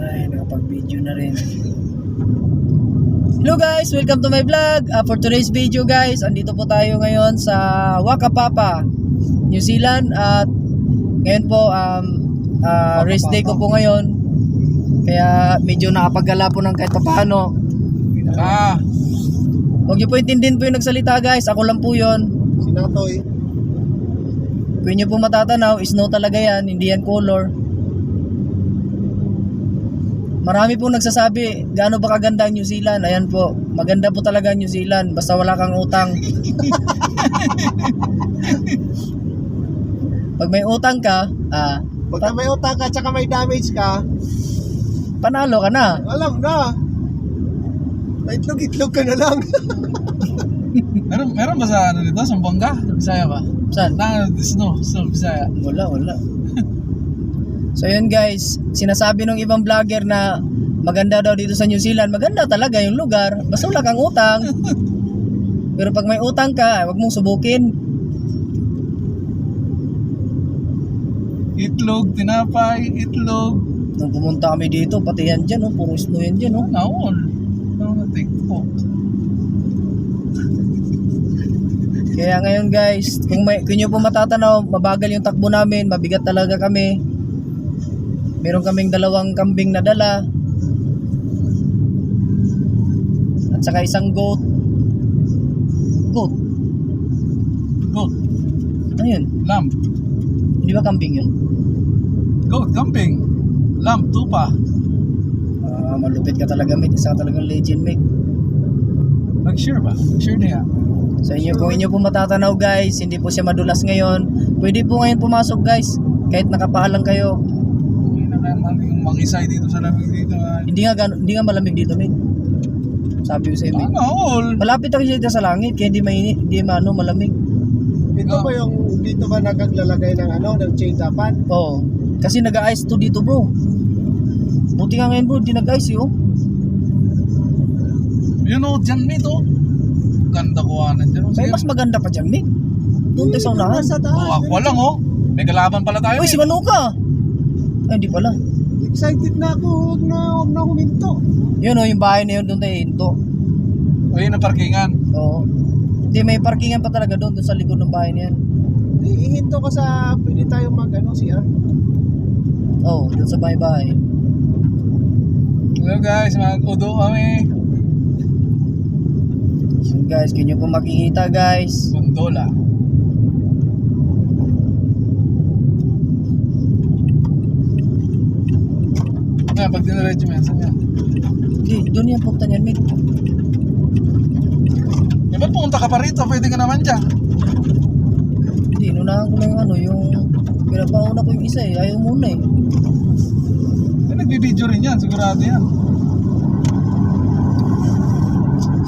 Ay, nakapag-video na rin. Hello guys, welcome to my vlog. For today's video guys, andito po tayo ngayon sa Wakapapa, New Zealand. At ngayon po, race day ko po ngayon. Kaya medyo nakapagala po ng kahit paano. Huwag niyo po intindihin po yung nagsalita guys, ako lang po yun. Sinatoy. Kung niyo po matatanaw, snow talaga yan, hindi yan color. Marami po nagsasabi, gaano ba kaganda ang New Zealand? Ayan po, maganda po talaga New Zealand, basta wala kang utang. Pag may utang ka, Pagka may utang ka, tsaka may damage ka, panalo ka na. alam na. Itlog-itlog ka na lang. Meron ba sa ano dito? Sambuanga? Bisaya ba? Saan? Snow, Bisaya. Wala. So yun guys, sinasabi ng ibang vlogger na maganda daw dito sa New Zealand. Maganda talaga yung lugar, basta wala kang utang. Pero pag may utang ka, wag mong subukin. Itlog, tinapay, itlog. Nung pumunta kami dito, pati yan dyan, puro snow yan dyan. Naon. TikTok. Kaya ngayon guys, kung nyo po matatanaw, mabagal yung takbo namin, mabigat talaga kami. Meron kaming 2 kambing na dala. At saka isang goat. Goat? Goat. Ano yun? Lamb. Hindi ba kambing yun? Goat, kambing. Lamb, tupa. Malupit ka talaga mate, isa ka talagang legend mate. Nag-share ba? Share niya. Sa inyo, kung inyo po matatanaw guys, hindi po siya madulas ngayon. Pwede po ngayon pumasok guys, kahit nakapaalang kayo. Hindi na naman yung mangisay dito sa lamig dito. Hindi nga malamig dito mate. Sabi ko sa iyo mate. All. Malapit ako dito sa langit, kaya hindi mainit, hindi malamig. Dito ba yung, dito ba naglalagay ng ng chain dapat? Oo. Kasi nag-ice to dito bro. Buti nga ngayon bro, di nag-ice yun. Yun o, dyan mate o. Ganda kuhanan dyan. May mas maganda pa dyan mate. Doon tayo sa unahan. Sa taas. Ako lang o. May kalaban pala tayo. Uy, si Manuka! Ay, hindi pala. Excited na ako, huwag na huminto. Yun o, yung bahay na yun, doon tayo hinto. O yun ang parkingan. Oo. Hindi, may parkingan pa talaga doon sa likod ng bahay na yan. Ihinto ka sa, pwede tayo siya. Oo, doon sa bahay-bahay. Hello guys, mag-udo kami. So guys, kung nyo po makikita guys. Gondola. Ngayon, pag dinaredyo mo yan, saan yan? Hindi, doon yan punta niyan mate. Eh, ba't pumunta ka pa rito? Pwede ka naman dyan. Hindi, inunahan ko lang yung pinapauna ko yung isa eh. Ayaw muna eh. Eh, nagbibideo rin yan, sigurado yan.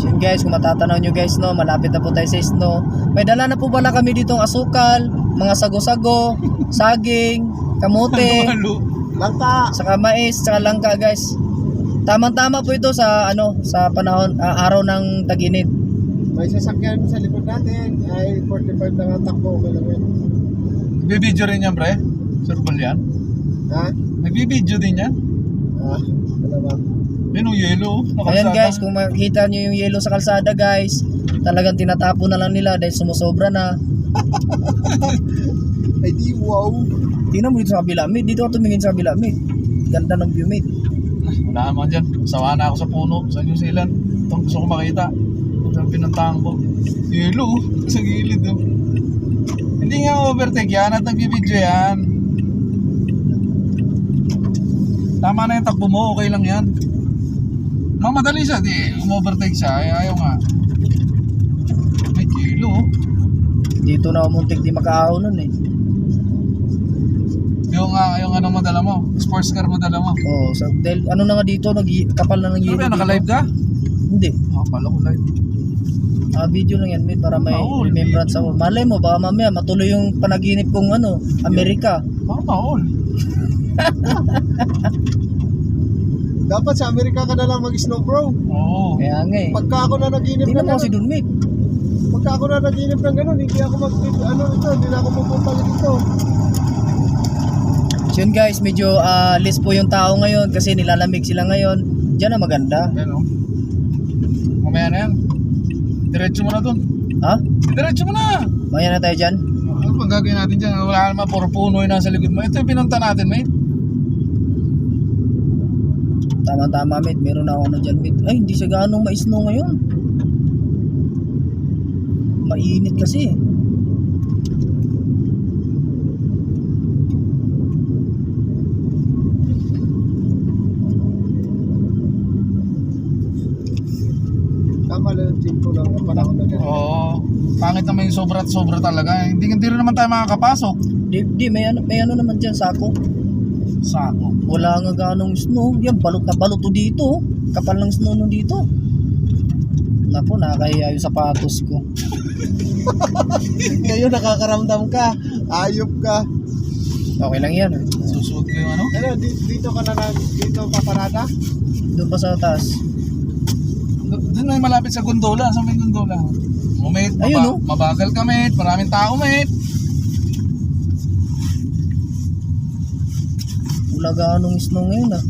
So yun guys, kung matatanaw nyo guys no, malapit na po tayo sa snow. May dala na po pala kami ditong asukal, mga sago-sago, saging, kamote, Halo-halo. Langka. saka mais, saka langka guys. Tamang-tama po ito sa sa panahon araw ng tag-init. May sasakyan sa likod natin. Ay, 45 na nga takbo. Okay lang yan. Nagbibideo rin yan, pre. Surbal yan. Ha? Nagbibideo din yan. Ano ba? Yun o, yellow. Ayan guys, kung makikita nyo yung yellow sa kalsada guys, talagang tinatapo na lang nila dahil sumusobra na. Ay, di wow. Tingnan mo dito sa kabila mate, dito ako tumingin sa kabila mate. Ganda ng view mate. Wala naman dyan. Sawa na ako sa puno, sa New Zealand. Itong gusto ko makita. Ito ang pinuntahan ko. Yellow, sa gilid o. Hindi nga overtake yan at nagbibideo yan. Tama na yung takbo mo, okay lang yan. Mamadali siya, di umovertake siya, ayaw nga. May kilo. Dito na umuntik di makaahon nun eh. Yung ano madala mo, sports car madala mo. Oo, dahil ano na nga dito, kapal na ng Ano yelo ba, dito. naka-live ka? Hindi. Kala ko live. Video lang yan mate, para may Maul, remembrance ako. Malay mo, baka mamaya matuloy yung panaginip kong Amerika. Parang maol. Dapat sa Amerika ka na lang mag-snow bro. Oo. Kaya nga eh. Pagka ako na naginip Tingnan ng mo kasi dun mate. Pagka ako na naginip ng ganun, hindi ako hindi na ako pupunta dito. So yun guys, medyo less po yung tao ngayon kasi nilalamig sila ngayon. Diyan na maganda. Yan o. Mamaya na yan. Diretso mo na dun. Ha? Diretso mo na. Maya na tayo dyan. Ano bang gagawin natin dyan? Wala naman, puro puno yung nasa likod mo. Ito yung pinunta natin, mate. Tama mate, meron na ako ano dyan mate. Ay, hindi siya gaano ma-snow ngayon. Mainit kasi. Tama lang yung tempo ng panahon na ganyan. Oo. Pangit naman yung sobra at sobra talaga. Hindi rin naman tayo makakapasok. Di, may ano naman dyan, sako. Sako. Wala nga ganong snow. Yan, balot na balot to dito. Kapal ng snow no dito. Napo, nakakahiya yung sapatos ko. Ngayon nakakaramdam ka. Ayop ka. Okay lang yan. Susuot ko yung ano? Ano, dito ka na dito paparada? Doon pa sa taas. Doon na yung malapit sa gondola. Sa may gondola. Mate, Ayun, oh. mabagal ka, mate. Maraming tao, mate. Wala ganong snow ngayon ah.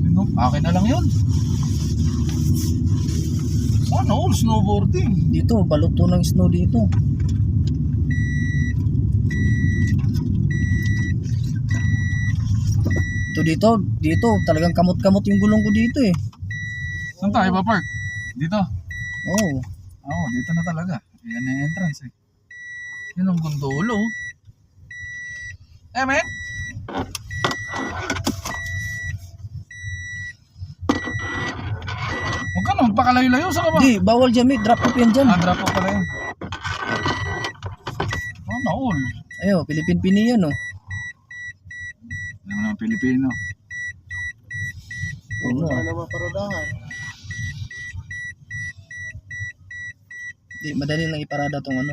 Ano? Akin na lang yun. Sana all snowboarding. Dito, balot to ng snow dito. Dito, talagang kamot-kamot yung gulong ko dito eh. Saan tayo ba park? Dito. Oo. Oo, dito na talaga. Yan na yung entrance eh. Yan ang gondolo. Eh, man. Huwag ka na magpakalayo-layo. Saan ka ba? Di, bawal dyan mate, drop off yan dyan. Drop off pala yun. Oh, naul. Ayo, Pilipin-pini yan oh. Hindi mo naman Pilipino. Oo. Wala naman paradahan. Di, madali lang iparada tong ano.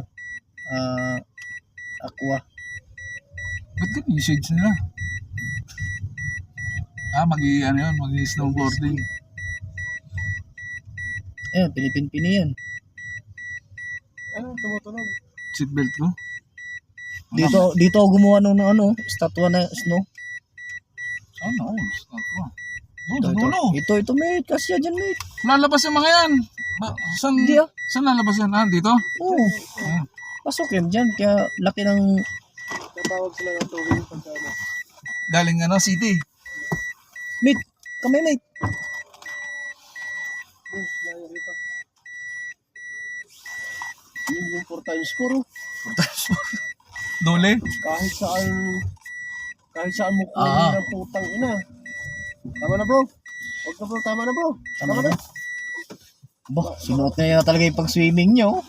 Aqua. Ba't ganun yung shades nila? Ano yun, snowboarding. Ayan, Pilipin-pini yan. Ano, tumutunog? Seatbelt ko. Dito ako gumawa ng ano, statwa na snow. Saan na? Dulo, dulo. Ito mate, kasya dyan mate. Lalabas yung mga yan. Saan, Hindi ah. saan lalabas yan? Dito? Oo. Ah. Pasok yan dyan, kaya laki ng... Tatawag sila ng tubig pagka ano. Galing city. Mate, kamay mate. Layo rito. Yun yung 4 times 4 oh. Dole? Kahit saan mo kunin ng putang ina. Tama na bro. Huwag ka bro, tama na bro. Tama na. Bah, sinuot na yan talaga yung pag-swimming nyo.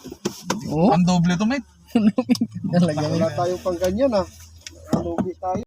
Oh, Ang doble to, mate. talaga. Wala tayong pang ganyan ah. Alugi tayo.